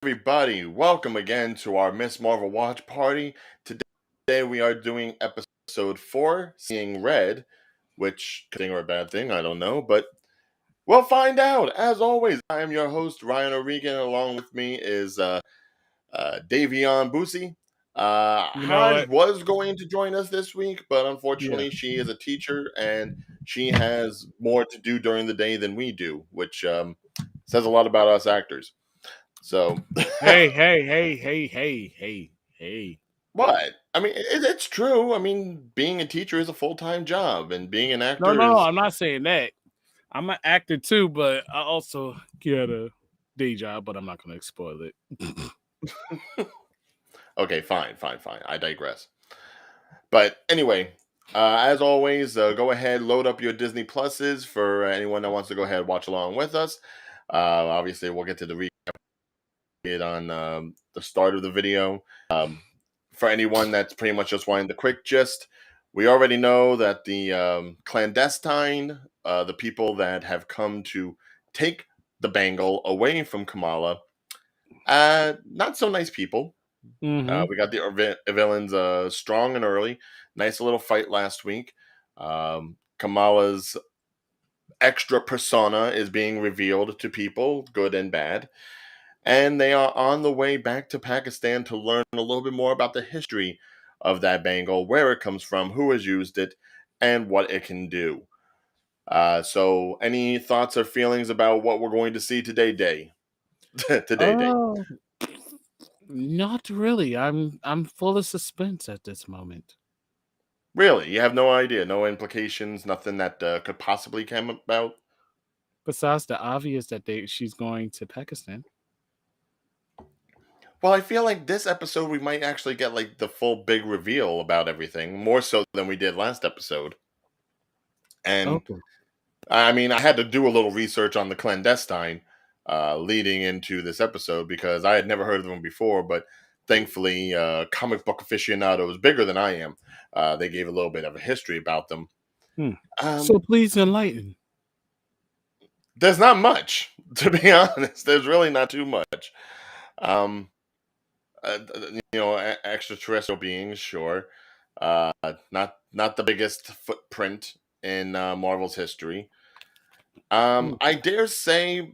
Everybody, welcome again to our Miss Marvel watch party. Today we are doing episode 4, Seeing Red, which good thing or a bad thing, I don't know, but we'll find out. As always, I am your host, Ryan O'Regan, and along with me is Davion Boosie. You know Haj what? was going to join us this week, but Yeah. unfortunately she is a teacher and she has more to do during the day than we do, which says a lot about us actors. So Hey. what? I mean, it's true. I mean, being a teacher is a full-time job, and being an No, actor no, is I'm not saying that. I'm an actor too, but I also get a day job, but I'm not going to spoil it. okay. Fine. I digress. But anyway, as always, go ahead, load up your Disney Pluses for anyone that wants to go ahead and watch along with us. Obviously, we'll get to the recap on the start of the video. For anyone that's pretty much just wanting the quick gist, we already know that the clandestine, the people that have come to take the bangle away from Kamala, not so nice people. Mm-hmm. We got the villains strong and early. Nice little fight last week. Kamala's extra persona is being revealed to people, good and bad. And they are on the way back to Pakistan to learn a little bit more about the history of that bangle, where it comes from, who has used it, and what it can do. So, any thoughts or feelings about what we're going to see today, Day? today, Day. Oh, not really. I'm full of suspense at this moment. Really, you have no idea, no implications, nothing that could possibly come about. Besides the obvious that she's going to Pakistan. Well, I feel like this episode we might actually get like the full big reveal about everything, more so than we did last episode. And Okay. I mean, I had to do a little research on the clandestine leading into this episode because I had never heard of them before. But thankfully, comic book aficionados bigger than I am, they gave a little bit of a history about them. Hmm. So Um, please enlighten. there's not much, to be honest. There's really not too much. Um, extraterrestrial beings, sure. Not the biggest footprint in Marvel's history. Hmm. I dare say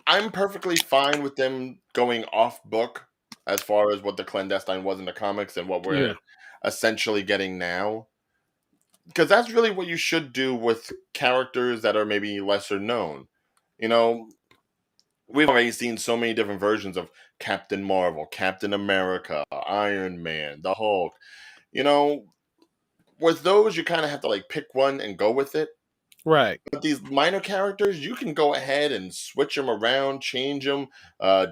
I'm perfectly fine with them going off book as far as what the clandestine was in the comics and what Yeah. we're essentially getting now. Because that's really what you should do with characters that are maybe lesser known. You know, we've already seen so many different versions of Captain Marvel, Captain America, Iron Man, the Hulk. You know, with those, you kind of have to like pick one and go with it. Right. But these minor characters, you can go ahead and switch them around, change them,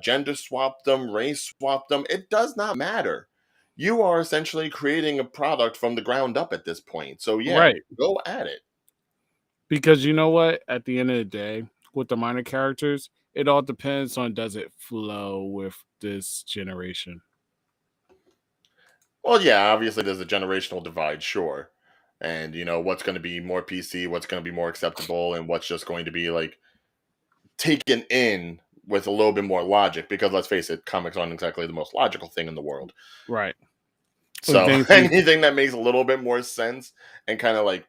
gender swap them, race swap them. It does not matter. You are essentially creating a product from the ground up at this point. So yeah, Right. go at it. Because you know what? At the end of the day, with the minor characters, it all depends on does it flow with this generation. Well, yeah, obviously there's a generational divide, sure. And you know what's going to be more PC, what's going to be more acceptable, and what's just going to be like taken in with a little bit more logic. Because let's face it, comics aren't exactly the most logical thing in the world. Right. But So then anything that makes a little bit more sense and kind of like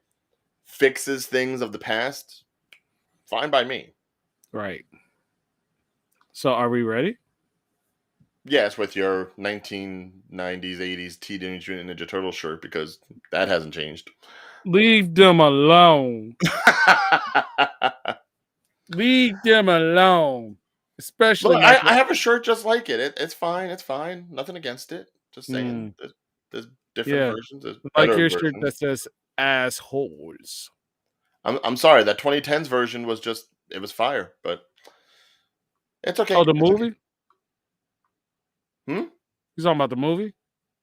fixes things of the past, fine by me. right. So are we ready? Yes, with your 1990s, 80s Teenage Mutant Ninja Turtle shirt because that hasn't changed. Leave them alone. Leave them alone. Especially Look, my I have a shirt just like it. It's fine. It's fine. Nothing against it. Just saying. mm, There's different yeah. versions. There's Like better your shirt versions. that says assholes. I'm sorry. That 2010s version was just it was fire, but it's Oh, okay. the It's okay. movie? Hmm? You talking about the movie?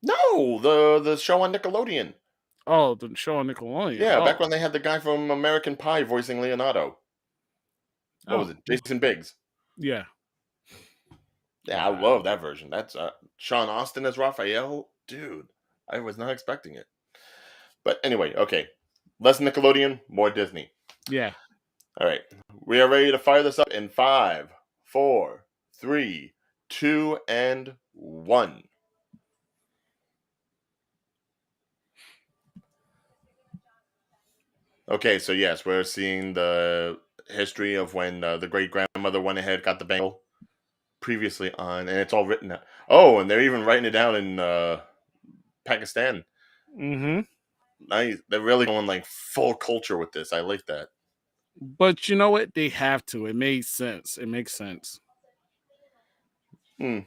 No, the show on Nickelodeon. Oh, the show on Nickelodeon. Yeah, back Oh. when they had the guy from American Pie voicing Leonardo. What was Oh. it? Jason Biggs. Yeah. Yeah, I Wow. love that version. That's Sean Austin as Raphael. Dude, I was not expecting it. But anyway, okay. Less Nickelodeon, more Disney. Yeah. All right. We are ready to fire this up in 5, 4, 3, two, and one. Okay, so yes, we're seeing the history of when the great grandmother went ahead, got the bangle previously on, and it's all written out. Oh, and they're even writing it down in Pakistan. Hmm. Nice. They're really going like full culture with this. I like that. But you know what? They have to. It made sense. It makes sense. Hmm.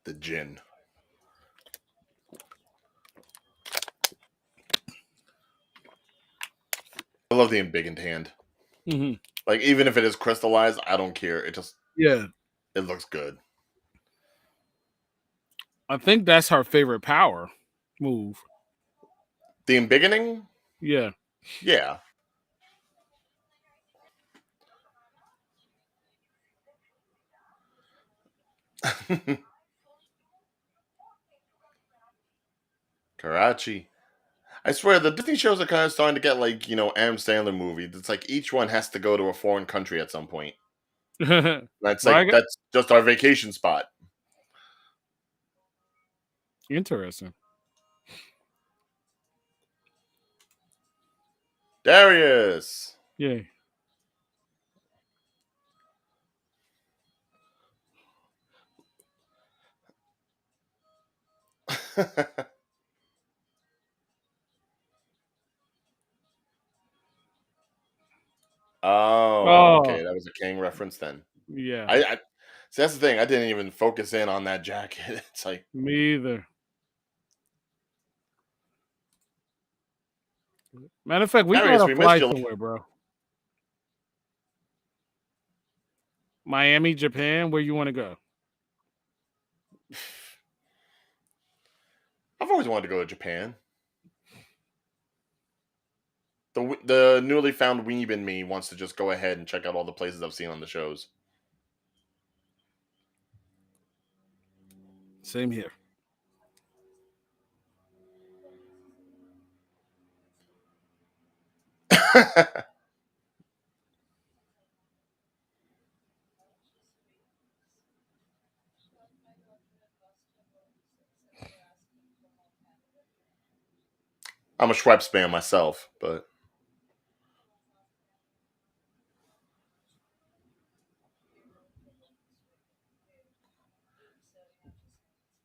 The gin. I love the embiggened hand. Hmm. Like even if it is crystallized, I don't care. Yeah, It looks good. I think that's her favorite power move. The embiggening, Yeah. yeah. Karachi. I swear the Disney shows are kind of starting to get like Adam Sandler movies. It's like each one has to go to a foreign country at some point. That's Well, I like got that's just our vacation spot. interesting. Darius. Yeah. Oh, Oh, okay, that was a King reference then. yeah. I see that's the thing. I didn't even focus in on that jacket. It's like Me either. Matter of fact, we Darius, gotta we missed fly you. somewhere, bro. Miami, Japan. Where you want to go? I've always wanted to go to Japan. The newly found weeb in me wants to just go ahead and check out all the places I've seen on the shows. Same here. I'm a Schweppes fan myself, but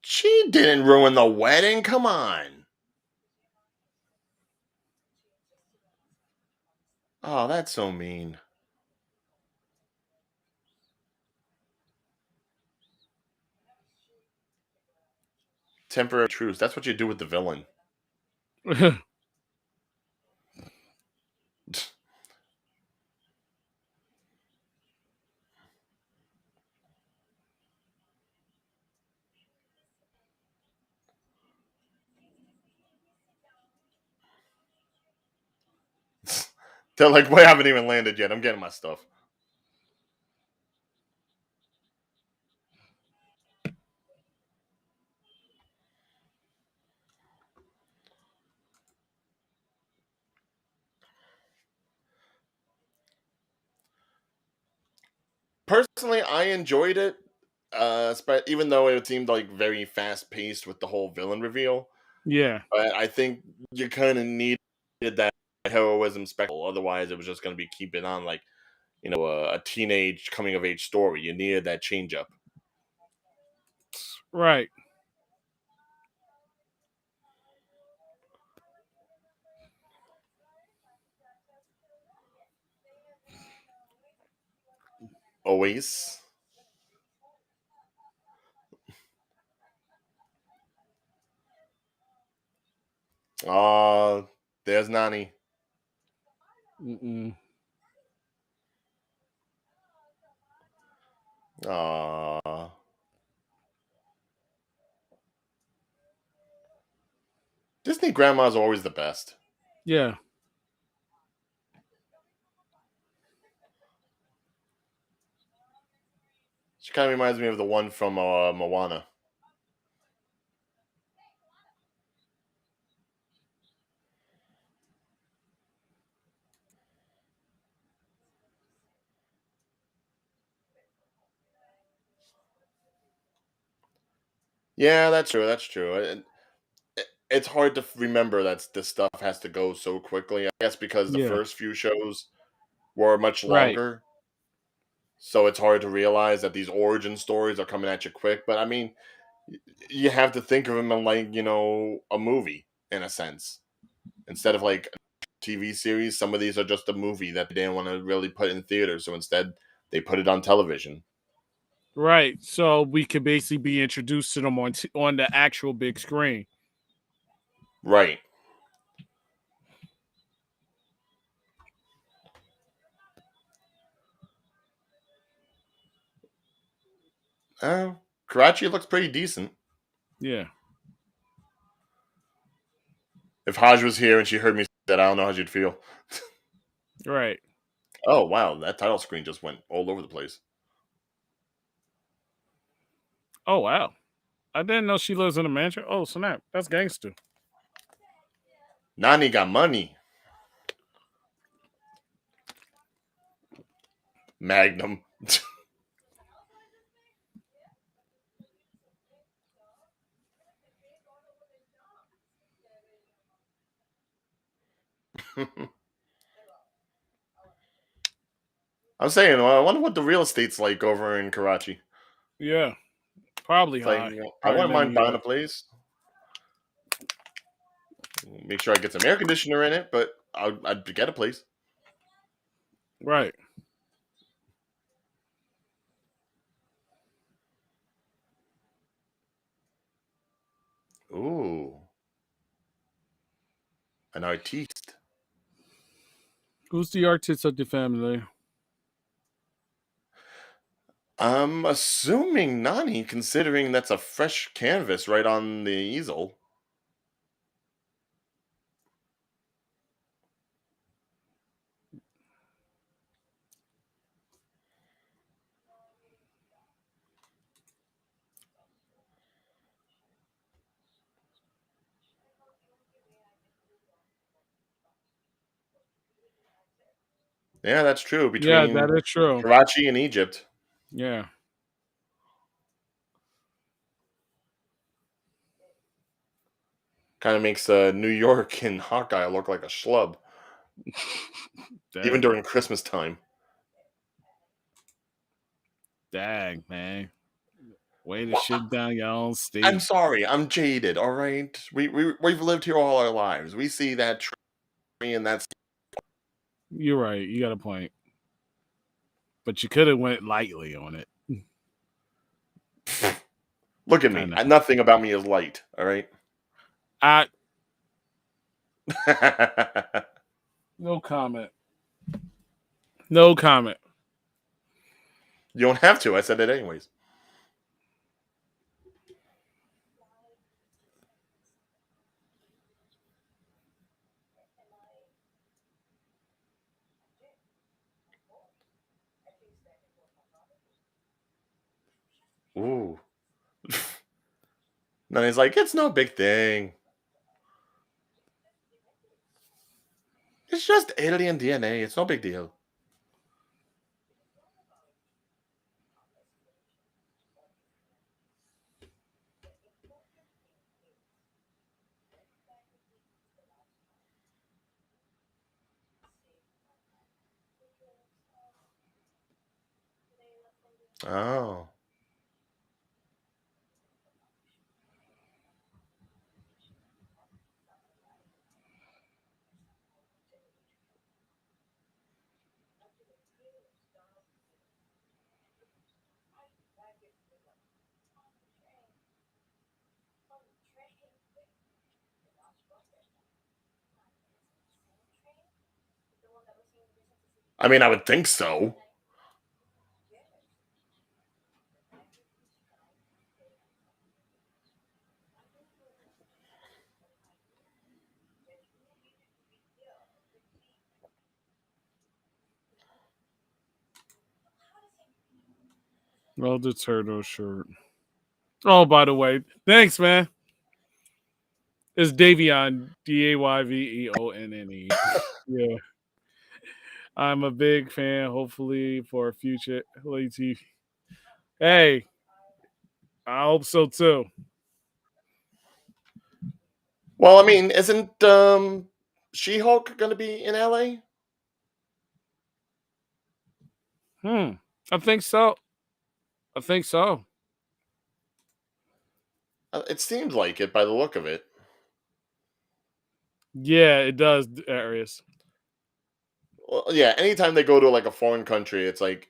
she didn't ruin the wedding. Come on. Oh, that's so mean. Temporary truce. That's what you do with the villain. They're like, we haven't even landed yet. I'm getting my stuff. Personally, I enjoyed it. Even though it seemed like very fast paced with the whole villain reveal, Yeah. but I think you kind of needed that heroism spectacle. Otherwise, it was just going to be keeping on like a teenage coming of age story. You needed that change up. Right. Always. There's Nani. Mm-mm. Aw. Disney grandmas are always the best. Yeah. She kind of reminds me of the one from Moana. Yeah, that's true. That's true. And it's hard to remember that this stuff has to go so quickly. I guess because the Yeah. first few shows were much Right. longer, so it's hard to realize that these origin stories are coming at you quick. But I mean, you have to think of them in like a movie in a sense instead of like a TV series. Some of these are just a movie that they didn't want to really put in theaters, so instead they put it on television. Right. So we could basically be introduced to them on the actual big screen. Right. Uh, Karachi looks pretty decent. Yeah. If Haj was here and she heard me say that, I don't know how she'd feel. Right. Oh wow, that title screen just went all over the place. Oh wow. I didn't know she lives in a mansion. Oh snap. That's gangster. Nani got money. Magnum. I'm saying, well, I wonder what the real estate's like over in Karachi. Yeah. Probably It's like, high. I Probably wouldn't living mind you buying up. a place. Make sure I get some air conditioner in it, but I'd get a place. Right. Ooh, an artiste. Who's the artist of the family? I'm assuming Nani, considering that's a fresh canvas right on the easel. Yeah, that's true. Yeah, that Between is true. Karachi and Egypt, Yeah. kind of makes New York and Hawkeye look like a schlub, even Dang. during Christmas time. Dang, man. Way to Wha- shit down your own I'm state. sorry, I'm jaded. All right, we've lived here all our lives. We see that tree, and that's You're right. You got a point. But you could have went lightly on it. look at I me. know. Nothing about me is light. All right. I no comment. No comment. You don't have to. I said it anyways. Ooh. Then he's like, it's no big thing. It's just alien DNA. It's no big deal. Oh. I mean, I would think so. Well, the turtle shirt. Oh, by the way, thanks, man. It's Davion, Dayveonne. Yeah, I'm a big fan. Hopefully, for a future LAT. Hey, I hope so too. Well, I mean, isn't She-Hulk going to be in LA? Hmm. I think so. I think so. It seems like it by the look of it. Yeah, it does, Arius. Well, yeah, anytime they go to like a foreign country, it's like,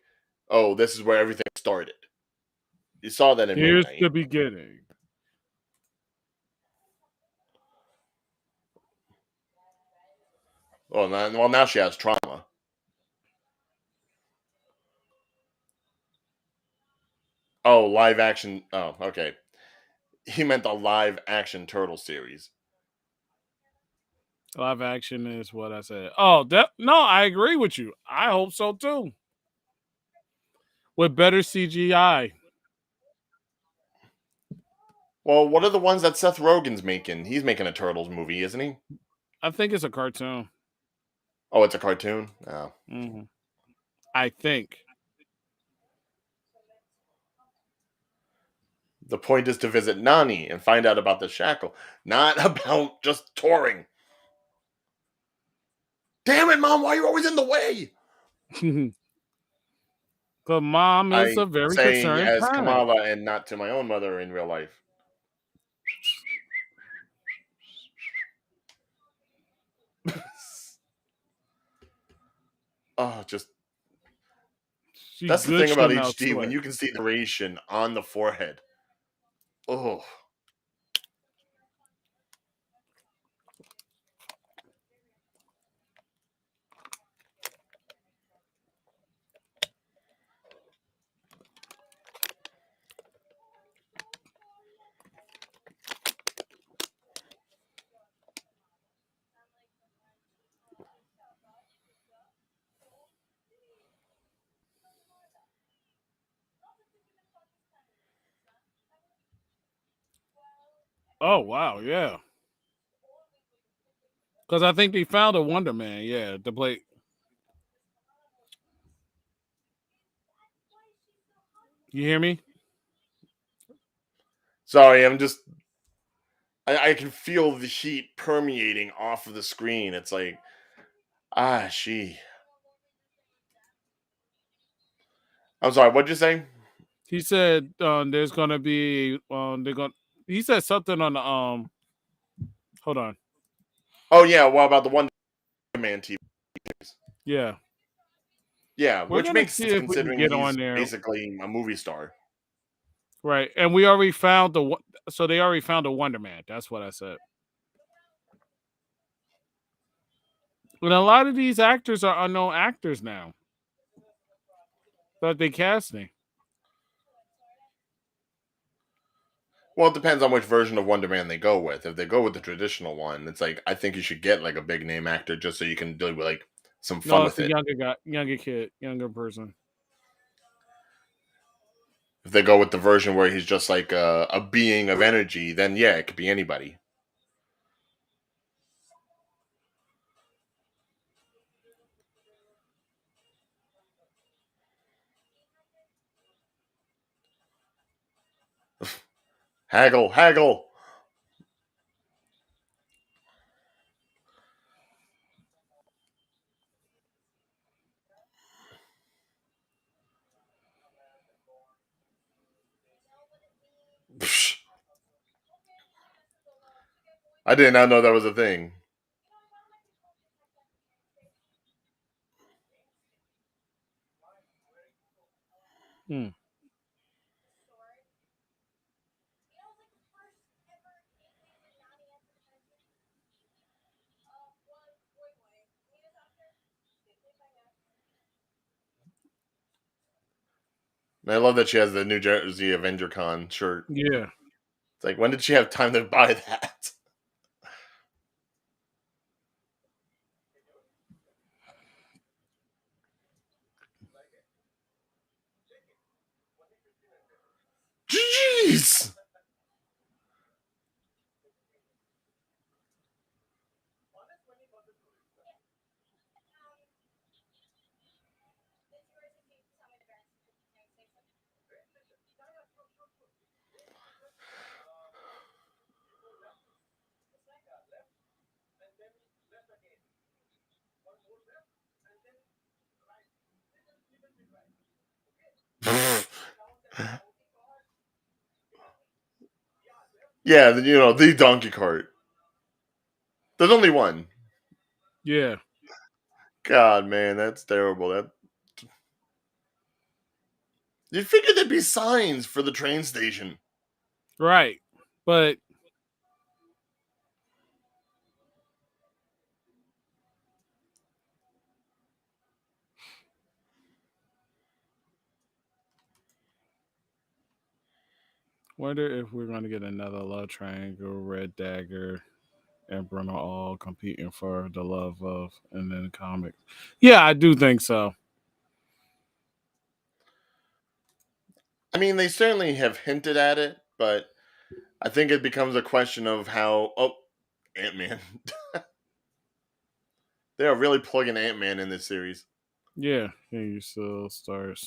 oh, this is where everything started. You saw that in Moon Here's Knight. the beginning. Well, now she has trauma. Oh, live action. Oh, okay. He meant a live action turtle series. Live action is what I said. Oh, no, I agree with you. I hope so too. With better CGI. Well, what are the ones that Seth Rogen's making? He's making a Turtles movie, isn't he? I think it's a cartoon. Oh, it's a cartoon? Oh. Hmm. I think. The point is to visit Nani and find out about the shackle, not about just touring. Damn it, Mom, why are you always in the way? But mom is I a very say concerned as parent. Kamala and not to my own mother in real life. Oh, just She that's the good thing about shitting out HD when sweat. you can see the duration on the forehead. Oh, Oh wow, yeah. Because I think they found a Wonder Man. Yeah, to play. You hear me? sorry, I can feel the heat permeating off of the screen. It's like, she. I'm sorry, what'd you say? He said there's gonna be they're going. He said something on the Hold on. Oh, yeah, what about the Wonder Man TV series? Yeah, Yeah, we're which gonna makes see sense if we can considering get on he's there. basically a movie star. Right, and we already found so they already found a Wonder Man. That's what I said. And a lot of these actors are unknown actors now that they casting. Well, it depends on which version of Wonder Man they go with. If they go with the traditional one, it's like I think you should get like a big name actor just so you can do like some fun No, it's with a it. younger guy, younger kid, younger person. If they go with the version where he's just like a being of energy, then yeah, it could be anybody. Haggle, haggle. Psh, I did not know that was a thing. Hmm. And I love that she has the New Jersey Avenger Con shirt. Yeah, It's like when did she have time to buy that? Jeez. Yeah, the donkey cart. There's only one. Yeah, God, man, that's terrible. That you figure there'd be signs for the train station. right. But wonder if we're gonna get another love triangle, Red Dagger, and Bruno all competing for the love of and then comics. Yeah, I do think so. I mean, they certainly have hinted at it, but I think it becomes a question of how. Oh, Ant Man. They are really plugging Ant Man in this series. Yeah, and you still start.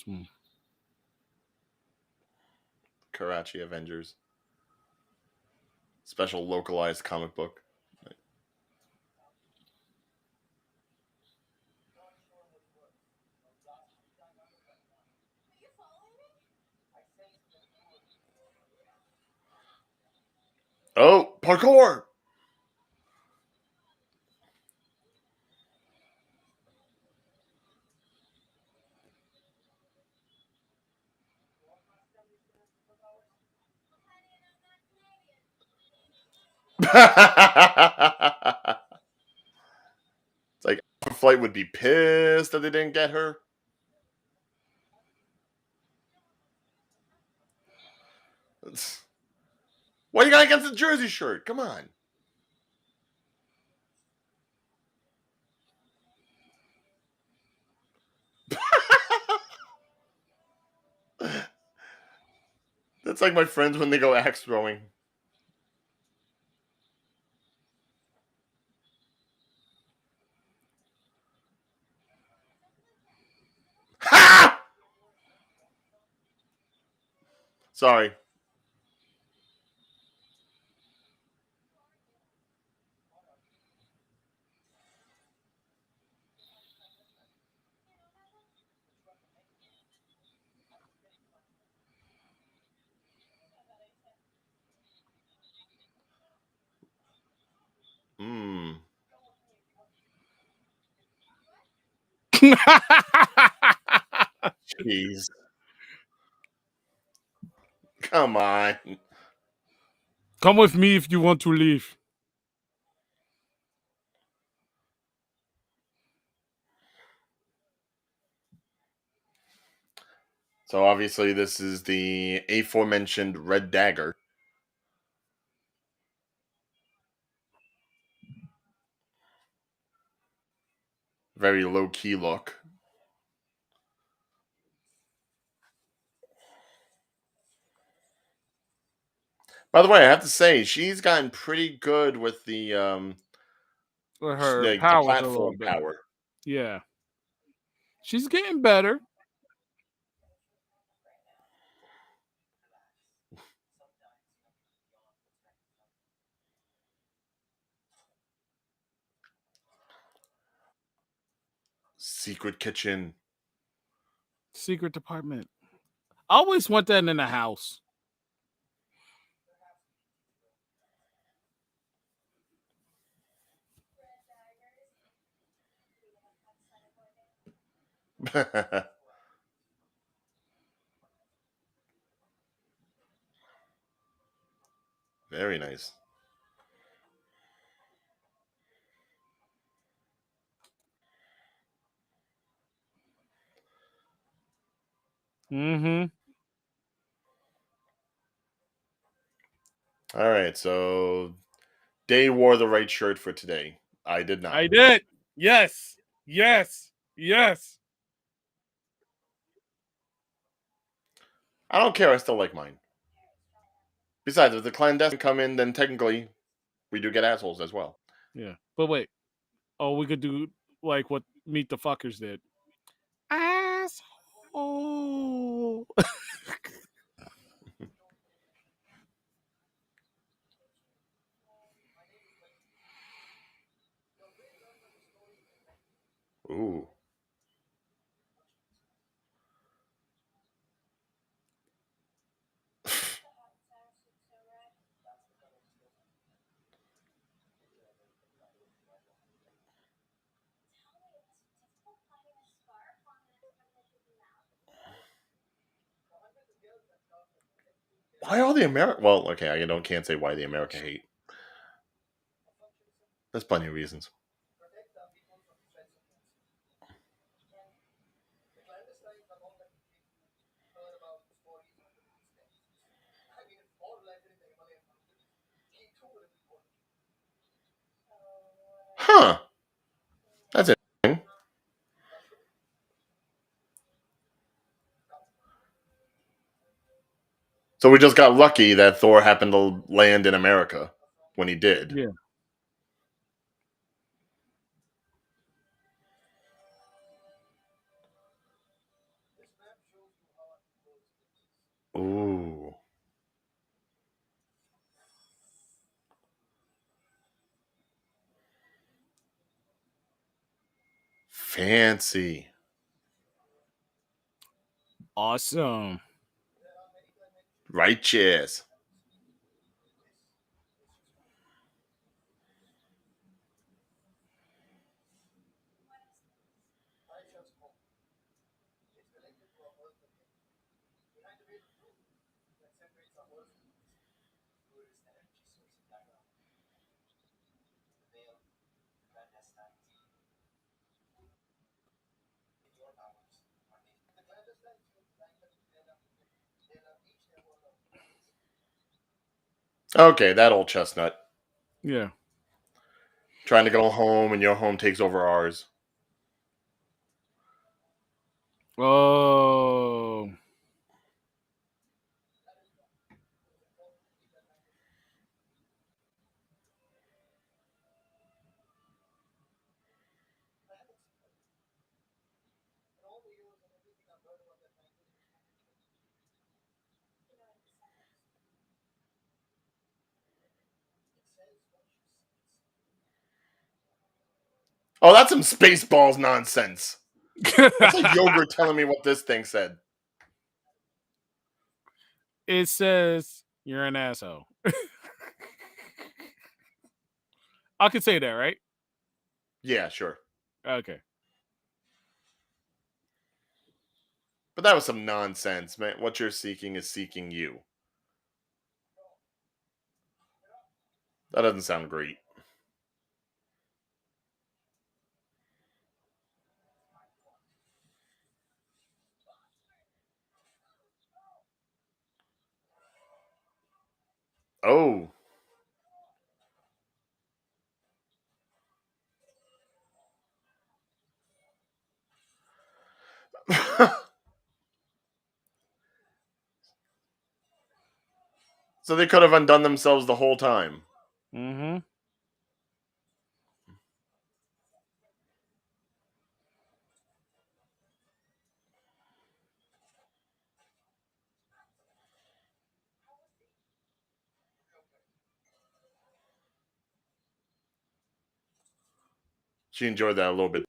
Karachi Avengers. Special localized comic book. Oh, parkour! It's like Alpha Flight would be pissed that they didn't get her. It's- What do you got against the Jersey shirt? Come on. That's like my friends when they go axe throwing. Ha! Sorry. Mmm. Jeez. Come on. Come with me if you want to leave. So obviously this is the aforementioned Red Dagger. Very low key look. By the way, I have to say she's gotten pretty good with With her the powers a little platform bit. power. Yeah, she's getting better. Secret kitchen. Secret department. I always want that in a house. Very nice. Mm-hmm. All right, so Day wore the right shirt for today. I did not. I did. Yes. Yes. Yes. I don't care. I still like mine. Besides, if the clandestine come in, then technically we do get assholes as well. Yeah. But wait. Oh, we could do like what Meet the Fuckers did. Asshole. Ooh. Why all the America? Well, okay, I don't can't say why the America hate. There's plenty of reasons. Huh? That's interesting. So we just got lucky that Thor happened to land in America when he did. Yeah. Ooh, fancy. Awesome. Righteous. Okay, that old chestnut. Yeah. Trying to go home and your home takes over ours. Oh. Oh, that's some Spaceballs nonsense. That's like yogurt telling me what this thing said. It says you're an asshole. I can say that, right? Yeah, sure. Okay. But that was some nonsense, man. What you're seeking is seeking you. That doesn't sound great. Oh. So they could have undone themselves the whole time. Mm-hmm. She enjoyed that a little bit.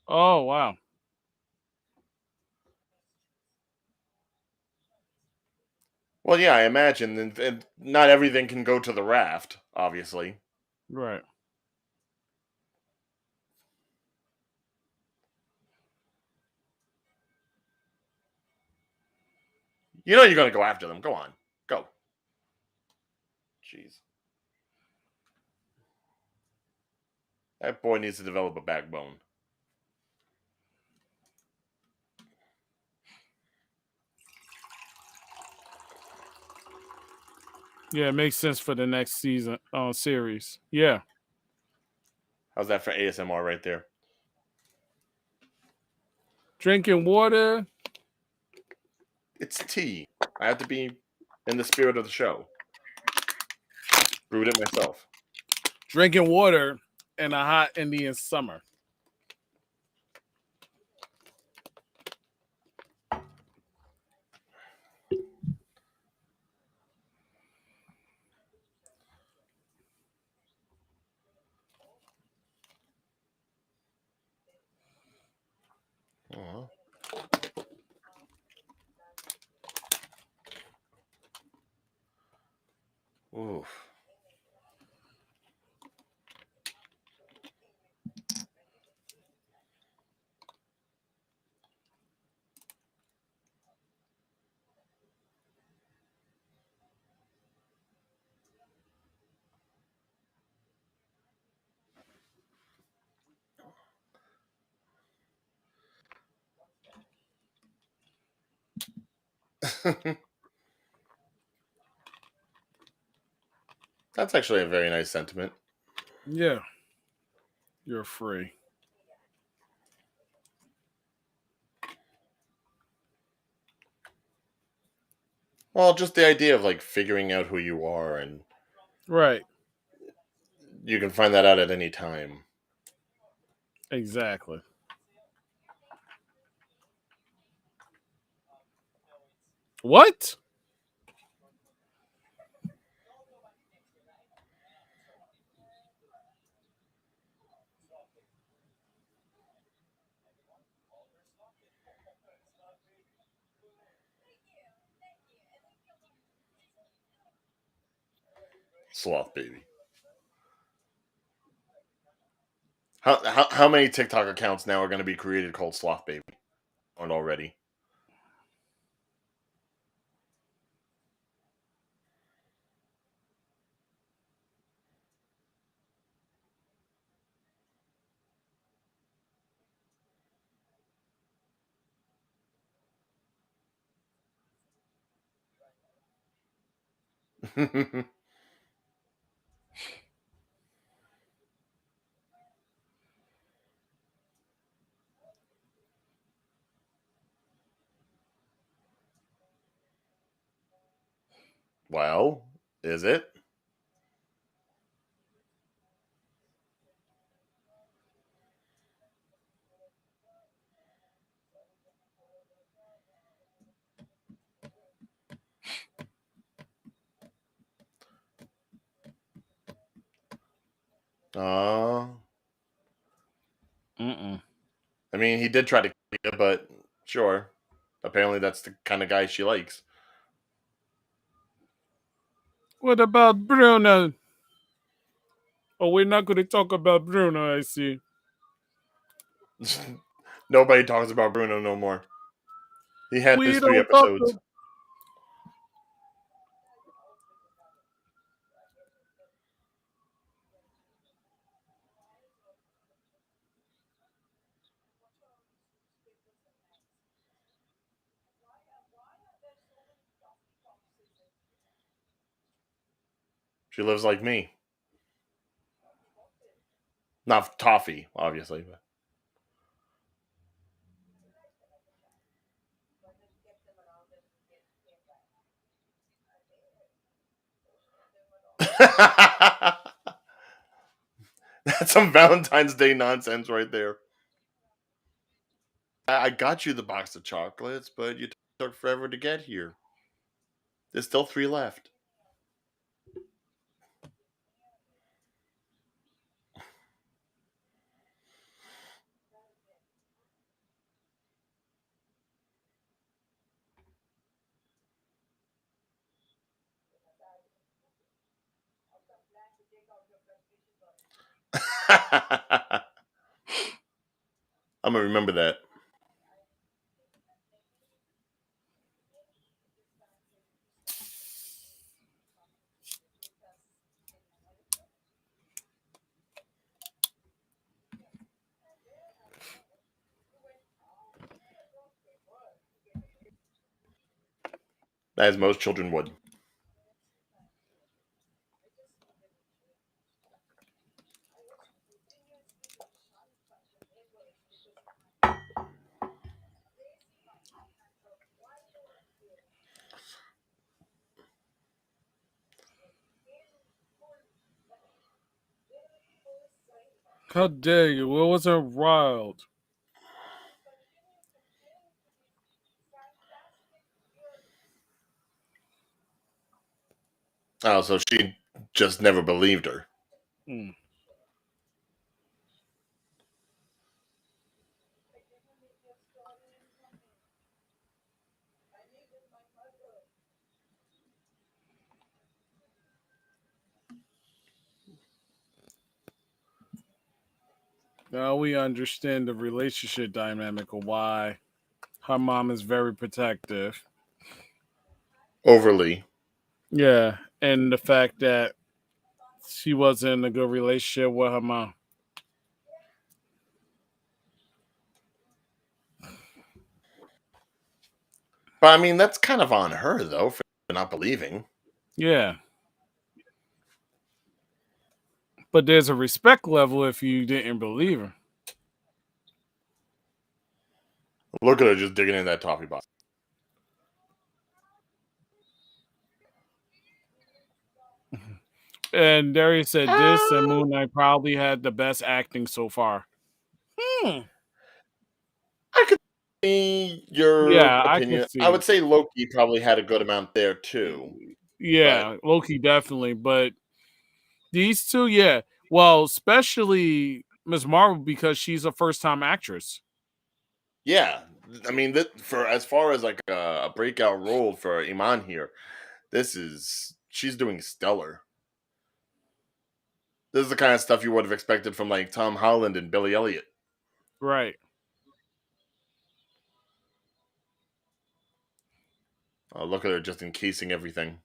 Oh wow. Well, yeah, I imagine. And not everything can go to the raft, obviously. Right. You know you're going to go after them. Go on. Go. Jeez. That boy needs to develop a backbone. Yeah, it makes sense for the next season series. Yeah. How's that for ASMR right there? Drinking water. It's tea. I have to be in the spirit of the show. Brewed it myself. Drinking water in a hot Indian summer. Aw. That's actually a very nice sentiment. Yeah, you're free. Well, just the idea of like figuring out who you are, and Right. you can find that out at any time. Exactly. What? Sloth baby. How many TikTok accounts now are going to be created called Sloth Baby? Aren't already. Well, is it? Uh, Mm-mm. I mean, he did try to kill you, but sure. Apparently, that's the kind of guy she likes. What about Bruno? Oh, we're not going to talk about Bruno, I see. Nobody talks about Bruno no more. He had We his three don't talk episodes. to. She lives like me. Not toffee, obviously. But that's some Valentine's Day nonsense right there. I got you the box of chocolates, but you took forever to get here. There's still three left. I'm gonna remember that. As most children would. How dare you? It wasn't wild. Oh, so she just never believed her. Mm. Now we understand the relationship dynamic of why her mom is very protective. Overly. Yeah, and the fact that she wasn't in a good relationship with her mom. But I mean, that's kind of on her though for not believing. Yeah. But there's a respect level if you didn't believe her. Look at her just digging in that toffee box. And Darius said this and Ah, Moon Knight probably had the best acting so far. Hmm. I could see your Yeah, I could opinion. I see. would say Loki probably had a good amount there too. But Yeah, Loki definitely, but these two, yeah. Well, especially Miss Marvel because she's a first time actress. yeah, I mean, that for as far as like a breakout role for Iman here, this is she's doing stellar. This is the kind of stuff you would have expected from like Tom Holland and Billy Elliot. Right. Look at her just encasing everything.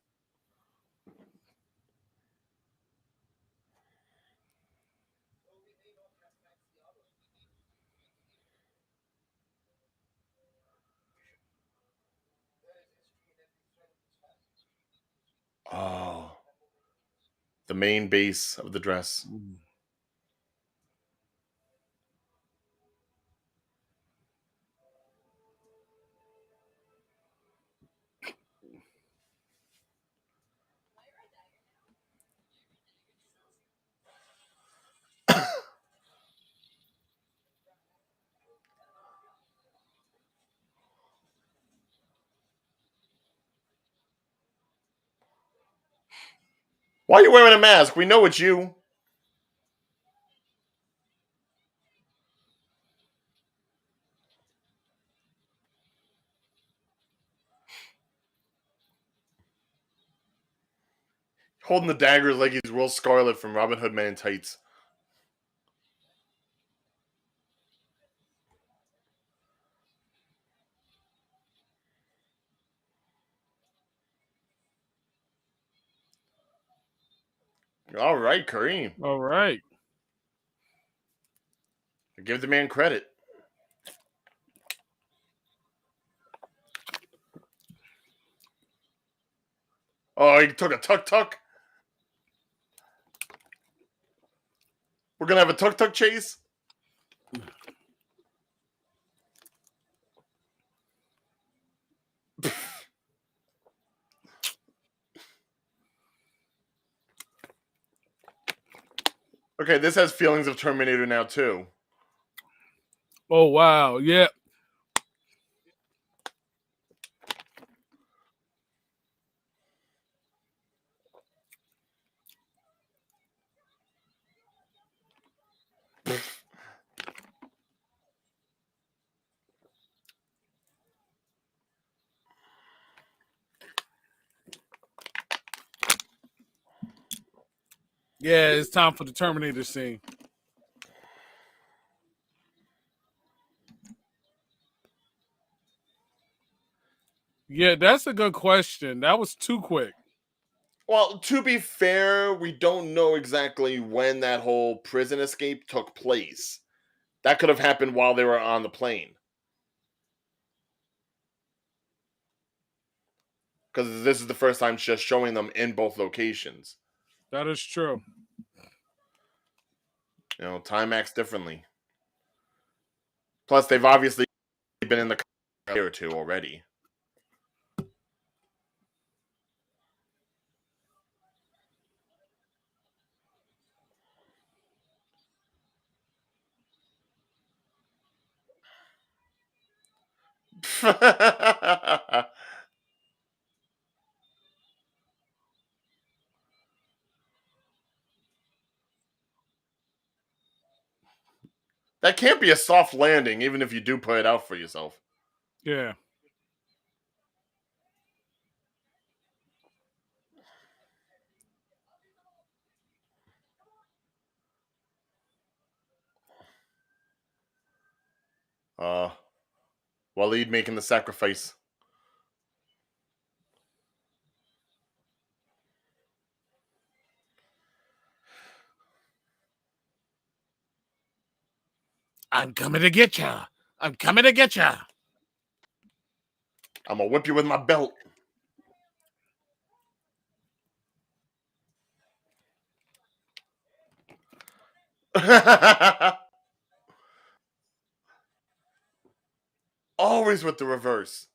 Oh, the main base of the dress. Mm. Why are you wearing a mask? We know it's you. Holding the daggers like he's Will Scarlet from Robin Hood Men in Tights. All right, Kareem. All right. Give the man credit. Oh, he took a tuk tuk. We're gonna have a tuk tuk chase. Okay, this has feelings of Terminator now too. Oh wow. Yeah. Yeah, it's time for the Terminator scene. Yeah, that's a good question. That was too quick. Well, to be fair, we don't know exactly when that whole prison escape took place. That could have happened while they were on the plane. Because this is the first time just showing them in both locations. That is true. You know, time acts differently. Plus, they've obviously been in the year or two already. That can't be a soft landing, even if you do put it out for yourself. Yeah. Uh, Waleed making the sacrifice. I'm coming to get ya. I'm coming to get ya. I'm gonna whip you with my belt. Always with the reverse.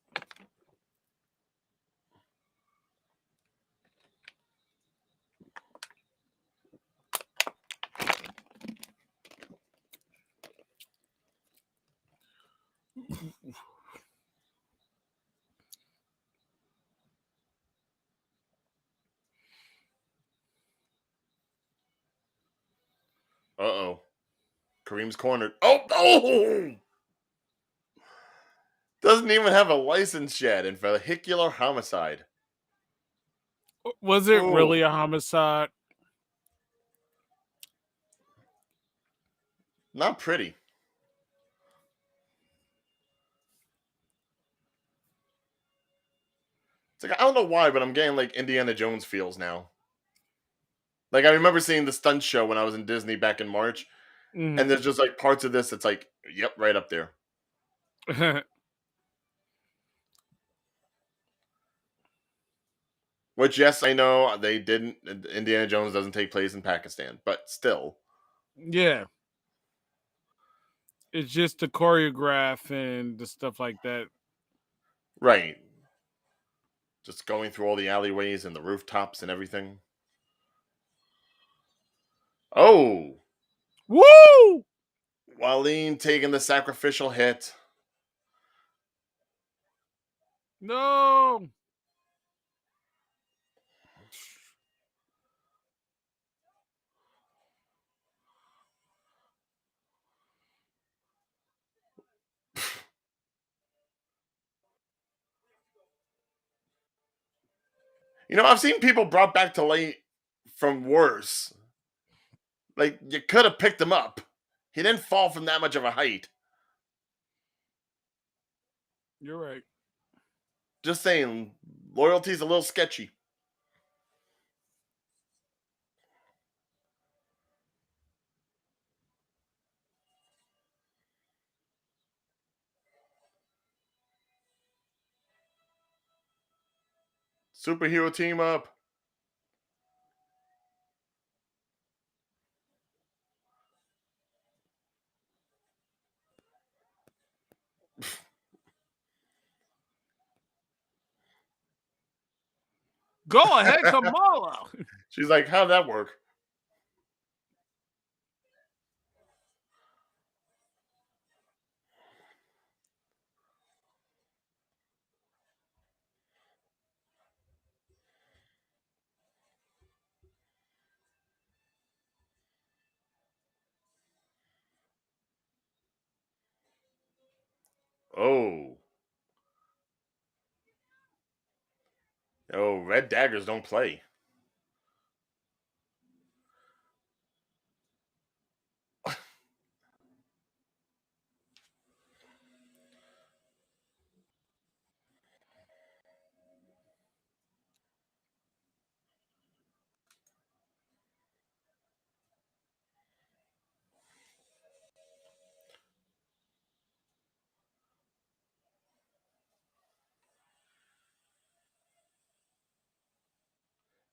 Uh-oh. Kareem's cornered. Oh, oh! Doesn't even have a license yet in vehicular homicide. Was it Ooh, really a homicide? not pretty. It's like I don't know why, but I'm getting like Indiana Jones feels now. Like I remember seeing the stunt show when I was in Disney back in March, and Mhm. there's just like parts of this. It's like, yep, right up there. Which, yes, I know they didn't. Indiana Jones doesn't take place in Pakistan, but still, Yeah, it's just the choreograph and the stuff like that. right? Just going through all the alleyways and the rooftops and everything. Oh, Woo! Waleed taking the sacrificial hit. No. You know, I've seen people brought back to light from worse. Like you could have picked him up. He didn't fall from that much of a height. You're right. Just saying, loyalty's a little sketchy. Superhero team up. Go ahead, Kamala. She's like, how'd that work? Oh. Oh, red daggers don't play.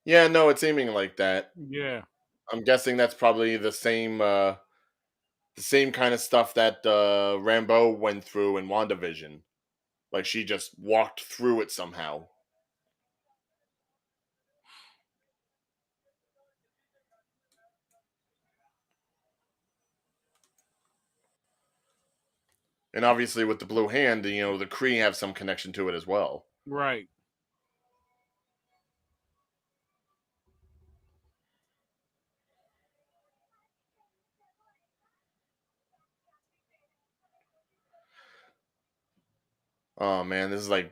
Yeah, no, it's aiming like that. Yeah. I'm guessing that's probably the same kind of stuff that Rambeau went through in WandaVision. Like she just walked through it somehow. And obviously with the blue hand, you know, the Kree have some connection to it as well. Right. Oh man, this is like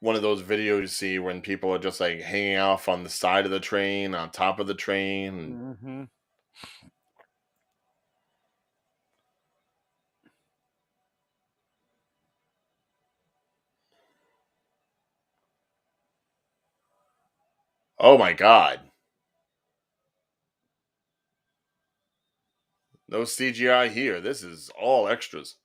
one of those videos you see when people are just like hanging off on the side of the train, on top of the train. And, Hmm. oh my god. No CGI here. This is all extras.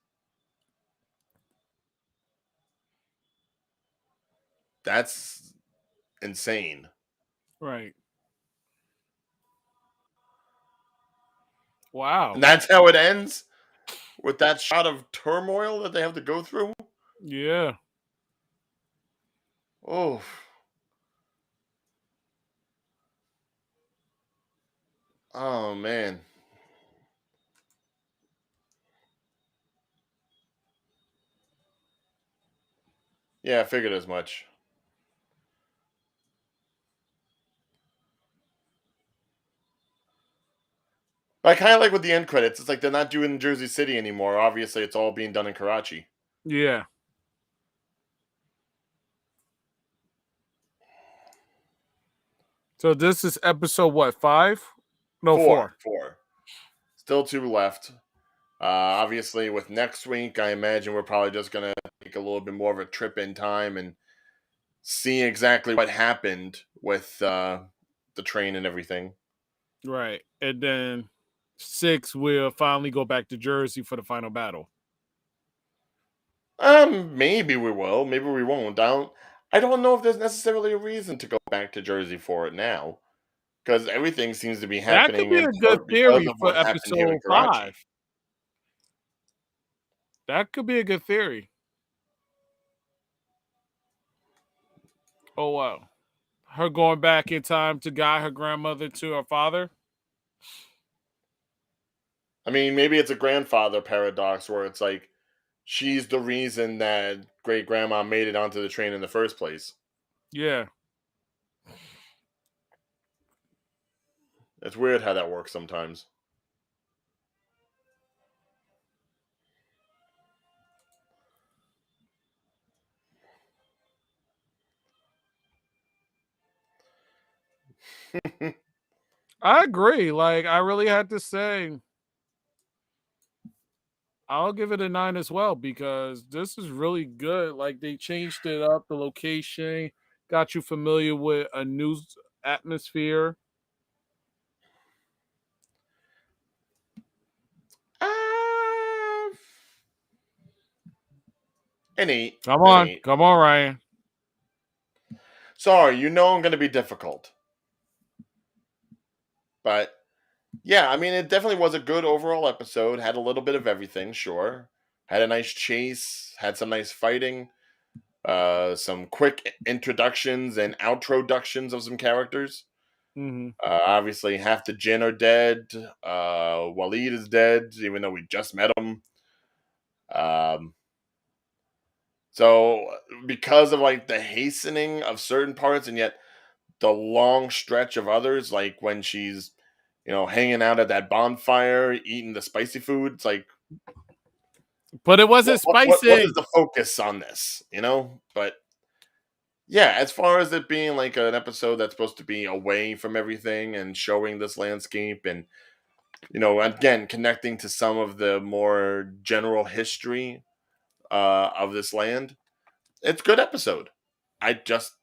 That's insane. Right. And Wow. that's how it ends with that shot of turmoil that they have to go through. Yeah. Oh, oh man. Yeah, I figured as much. But I kind of like with the end credits. It's like they're not doing Jersey City anymore. Obviously, it's all being done in Karachi. Yeah. So this is episode what, 5? No, Four, 4. four. Still two left. Obviously, with next week, I imagine we're probably just gonna take a little bit more of a trip in time and see exactly what happened with the train and everything. Right. And then 6 will finally go back to Jersey for the final battle. Maybe we will, maybe we won't. I don't know if there's necessarily a reason to go back to Jersey for it now, because everything seems to be That could happening be in a good part because theory of for what happened here in episode Karachi. 5. That could be a good theory. Oh wow. Her going back in time to guide her grandmother to her father. I mean, maybe it's a grandfather paradox where it's like she's the reason that great grandma made it onto the train in the first place. Yeah. It's weird how that works sometimes. I agree. Like I really had to say I'll give it a 9 as well because this is really good. Like they changed it up, the location, got you familiar with a new atmosphere. uh, an eight, an eight. Come on, Ryan. Sorry, you know I'm going to be difficult, but yeah, I mean, it definitely was a good overall episode. Had a little bit of everything, sure. Had a nice chase, had some nice fighting, some quick introductions and outroductions of some characters. Hmm. Obviously, half the Jinn are dead. Waleed is dead, even though we just met him. Um, so, because of like the hastening of certain parts, and yet the long stretch of others, like when she's, hanging out at that bonfire, eating the spicy food, it's like, But it what, wasn't what is spicy. the focus on this, But yeah, as far as it being like an episode that's supposed to be away from everything and showing this landscape and again connecting to some of the more general history of this land, it's a good episode. I just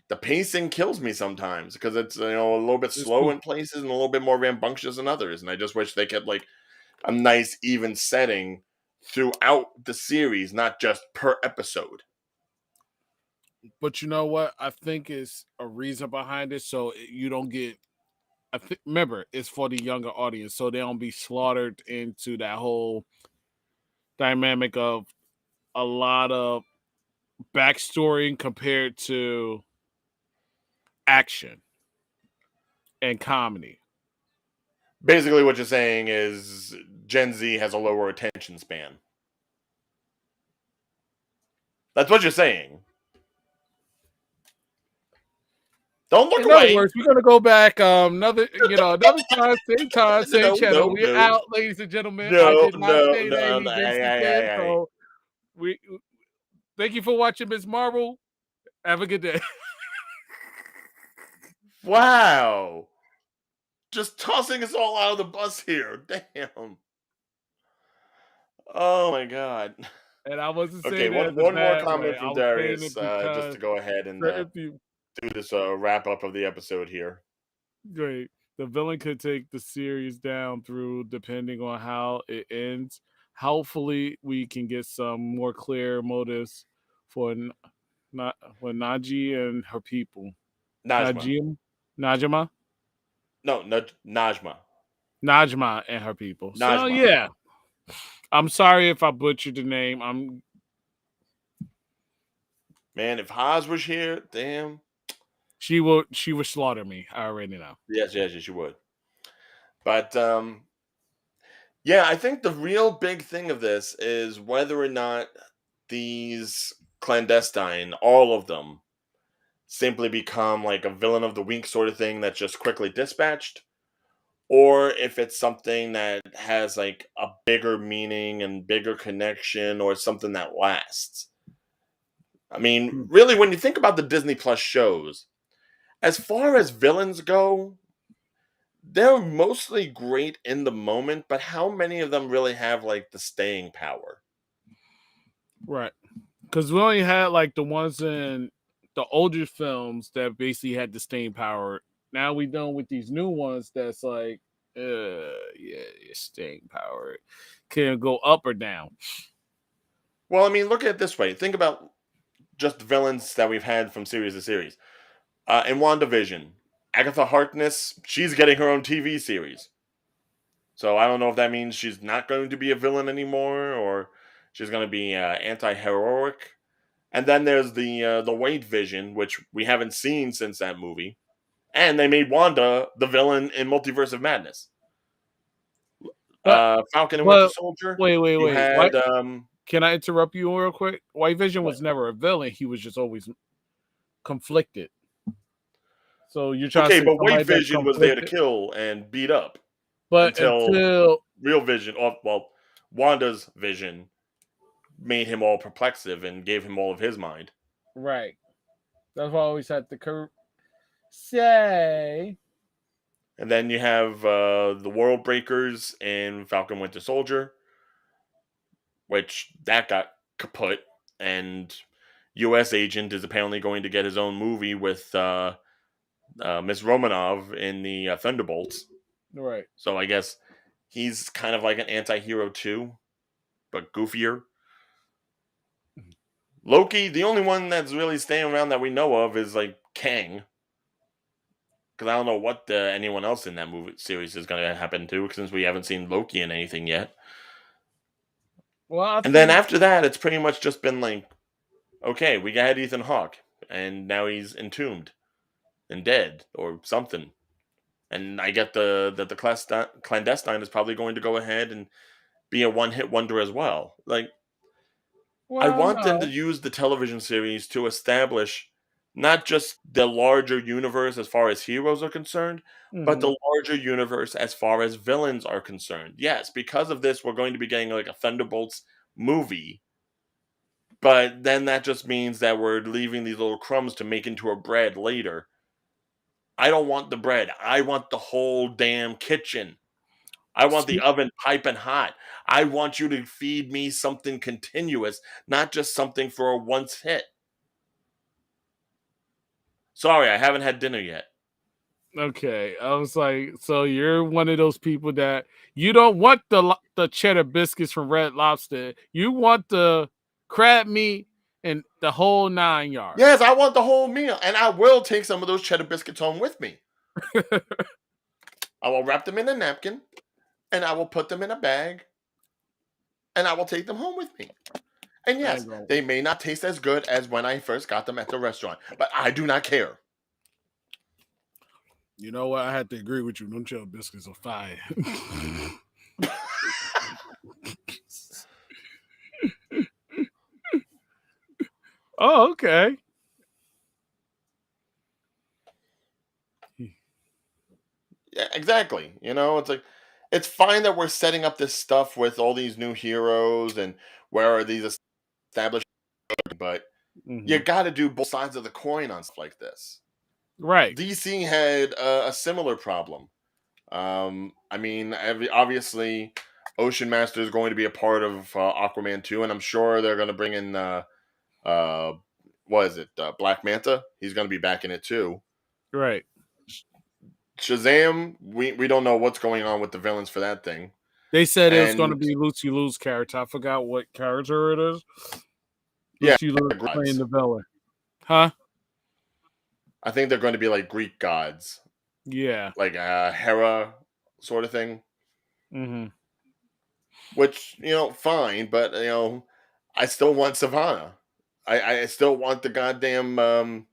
the pacing kills me sometimes because it's a little bit It's slow too, in places and a little bit more rambunctious in others, and I just wish they kept like a nice even setting throughout the series, not just per episode. but you know what? I think it's a reason behind it, so you don't get. Remember, it's for the younger audience, so they don't be slaughtered into that whole dynamic of a lot of backstory compared to action and comedy. Basically, what you're saying is Gen Z has a lower attention span. That's what you're saying. Don't look In other away. words, we're gonna go back another time, same No, channel. no, We're no, out, ladies and gentlemen. I no, did not no, say that. no, He no. basically said Hey. so. We thank you for watching Miss Marvel. Have a good day. Wow. Just tossing us all out of the bus here. Damn. Oh my god. And I wasn't Okay, saying it as a one more bad way. comment I from was saying Darius, it just because to go ahead and certain people do this wrap up of the episode here. great. The villain could take the series down through depending on how it ends. Hopefully we can get some more clear motives for Not with Naji and her people. Najma. Najim, Najima, No, Najma. Najma and her people. So Najma. yeah, I'm sorry if I butchered the name. I'm Man, if Haas was here, damn. she would slaughter me. I already know. Yes, you would. But yeah, I think the real big thing of this is whether or not these clandestine, all of them, simply become like a villain of the week sort of thing that's just quickly dispatched, or if it's something that has like a bigger meaning and bigger connection or something that lasts. I mean, Hmm. really, when you think about the Disney Plus shows, as far as villains go, they're mostly great in the moment, but how many of them really have like the staying power? Right. Because we only had like the ones in the older films that basically had the staying power. Now we done with these new ones that's like, yeah, staying power can go up or down. Well, I mean, look at it this way. Think about just the villains that we've had from series to series. In WandaVision, Agatha Harkness, she's getting her own TV series. So I don't know if that means she's not going to be a villain anymore, or she's going to be anti-heroic. And then there's the White Vision, which we haven't seen since that movie, and they made Wanda the villain in Multiverse of Madness. But Falcon and Winter but Soldier. You wait. What? had Can I interrupt you real quick? White Vision what? was never a villain. He was just always conflicted. So you're trying to Okay, say but White somebody that's Vision was there to conflicted, kill and beat up but until until Real Vision, well, Wanda's Vision made him all perplexive and gave him all of his mind. right. That's why I always had to say. And then you have the World Breakers in Falcon Winter Soldier, which that got kaput. And U.S. Agent is apparently going to get his own movie with Miss Romanov in the Thunderbolts. Right. So I guess he's kind of like an anti-hero too, but goofier. Loki, the only one that's really staying around that we know of is like Kang, because I don't know what anyone else in that movie series is going to happen to, since we haven't seen Loki in anything yet. Well, I And then think. after that, it's pretty much just been like, okay, we got Ethan Hawke, and now he's entombed and dead or something. And I get that the clandestine is probably going to go ahead and be a one-hit wonder as well. Like, I Well, want them to no. use the television series to establish not just the larger universe as far as heroes are concerned, but Hmm. the larger universe as far as villains are concerned. Yes, because of this, we're going to be getting like a Thunderbolts movie, but then that just means that we're leaving these little crumbs to make into a bread later. I don't want the bread. I want the whole damn kitchen. I want the oven piping hot. I want you to feed me something continuous, not just something for a once hit. Sorry, I haven't had dinner yet. Okay, I was like, so you're one of those people that you don't want the cheddar biscuits from Red Lobster. You want the crab meat and the whole 9 yards. Yes, I want the whole meal, and I will take some of those cheddar biscuits home with me. I will wrap them in a napkin, and I will put them in a bag, and I will take them home with me. And I yes, ain't going. they may not taste as good as when I first got them at the restaurant, but I do not care. You know what? I had to agree with you. Them cheddar biscuits are fire. Oh, okay. Yeah, exactly. You know, it's like it's fine that we're setting up this stuff with all these new heroes and where are these established, but you Hmm. got to do both sides of the coin on stuff like this. Right. DC had a similar problem. I mean, obviously, Ocean Master is going to be a part of Aquaman 2, and I'm sure they're going to bring in uh, what is it, Black Manta? He's going to be back in it too. Right. Shazam, we don't know what's going on with the villains for that thing, They said it was going to and be Lucy Liu's character. I forgot what character it is. yeah, Lucy Liu playing Grads. the villain. Huh? I think they're going to be like Greek gods, Yeah. like Hera sort of thing. Mm-hmm. Which fine, but I still want Savannah. I still want the goddamn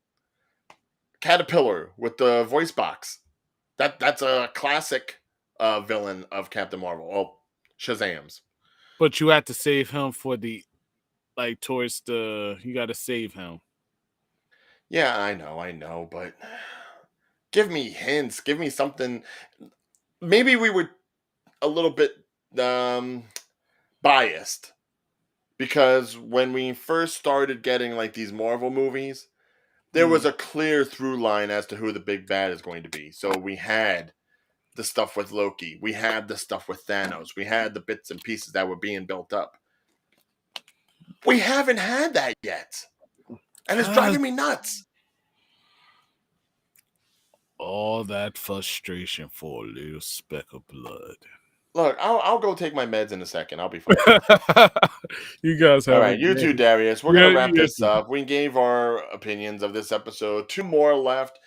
caterpillar with the voice box. That's a classic villain of Captain Marvel. Oh, Shazam's. But you have to save him for the towards the. You got to save him. Yeah, I know, but give me hints. Give me something. Maybe we were a little bit um, biased because when we first started getting like these Marvel movies, there was Mm. a clear through line as to who the big bad is going to be. So we had the stuff with Loki, we had the stuff with Thanos, we had the bits and pieces that were being built up. We haven't had that yet, and it's Cause driving me nuts. all that frustration for a little speck of blood. Look, I'll go take my meds in a second. I'll be fine. You guys All have a right, you great. too, Darius. We're gonna Yeah, wrap you this up. We gave our opinions of this episode. Two more left.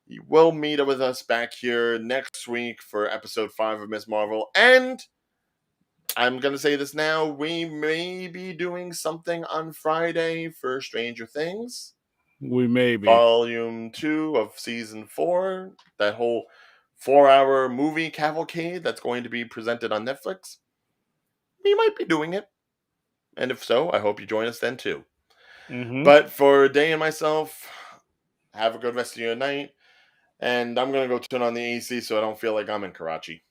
You will meet with us back here next week for episode 5 of Miss Marvel. And I'm going to say this now. We may be doing something on Friday for Stranger Things. We may be. Volume 2 of Season 4. That whole 4-hour movie cavalcade that's going to be presented on Netflix. We might be doing it. And if so, I hope you join us then too. Mm-hmm. But for Day and myself, have a good rest of your night. And I'm going to go turn on the AC so I don't feel like I'm in Karachi.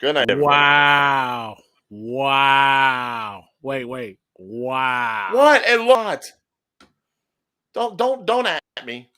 Good night, everybody. Wow. Wow. Wait. Wow. What? A lot. Don't at me.